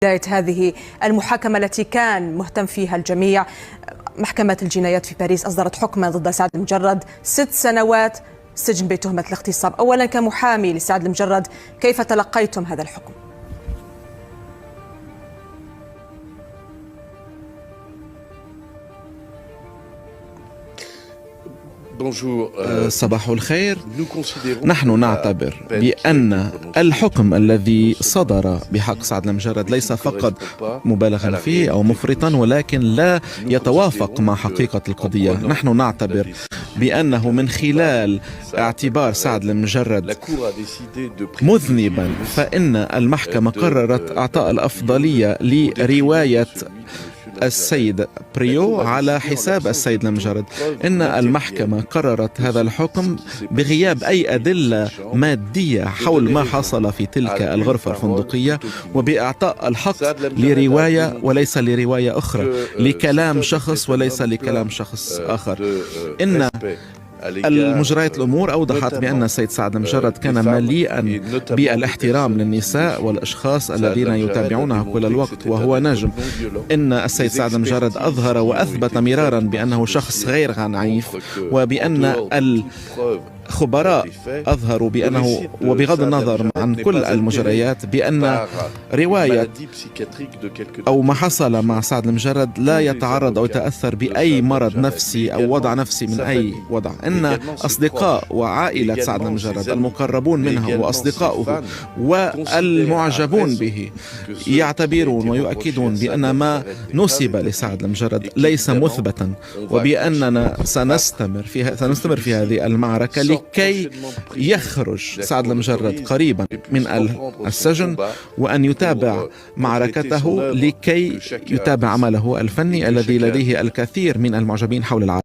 بداية هذه المحاكمة التي كان مهتم فيها الجميع. محكمة الجنايات في باريس أصدرت حكما ضد سعد المجرد 6 سنوات سجن بتهمة الاغتصاب. أولا كمحامي لسعد المجرد، كيف تلقيتم هذا الحكم؟ صباح الخير. نحن نعتبر بأن الحكم الذي صدر بحق سعد المجرد ليس فقط مبالغا فيه أو مفرطا، ولكن لا يتوافق مع حقيقة القضية. نحن نعتبر بأنه من خلال اعتبار سعد المجرد مذنبا، فإن المحكمة قررت إعطاء الأفضلية لرواية السيد بريو على حساب السيد المجرد. إن المحكمة قررت هذا الحكم بغياب أي أدلة مادية حول ما حصل في تلك الغرفة الفندقية، وبإعطاء الحق لرواية وليس لرواية أخرى، لكلام شخص وليس لكلام شخص آخر. إن المجريات الأمور أوضحت بأن السيد سعد المجرد كان مليئا بالاحترام للنساء والأشخاص الذين يتابعونه كل الوقت، وهو نجم. إن السيد سعد المجرد أظهر وأثبت مرارا بأنه شخص غير عنيف، وبأن خبراء أظهروا بأنه، وبغض النظر عن كل المجريات، بأن رواية أو ما حصل مع سعد المجرد لا يتعرض أو يتأثر بأي مرض نفسي أو وضع نفسي من أي وضع. إن أصدقاء وعائلة سعد المجرد المقربون منه وأصدقاؤه والمعجبون به يعتبرون ويؤكدون بأن ما نسب لسعد المجرد ليس مثبتا، وبأننا سنستمر في هذه المعركة لكي يخرج سعد المجرد قريبا من السجن، وأن يتابع معركته لكي يتابع عمله الفني الذي لديه الكثير من المعجبين حول العالم.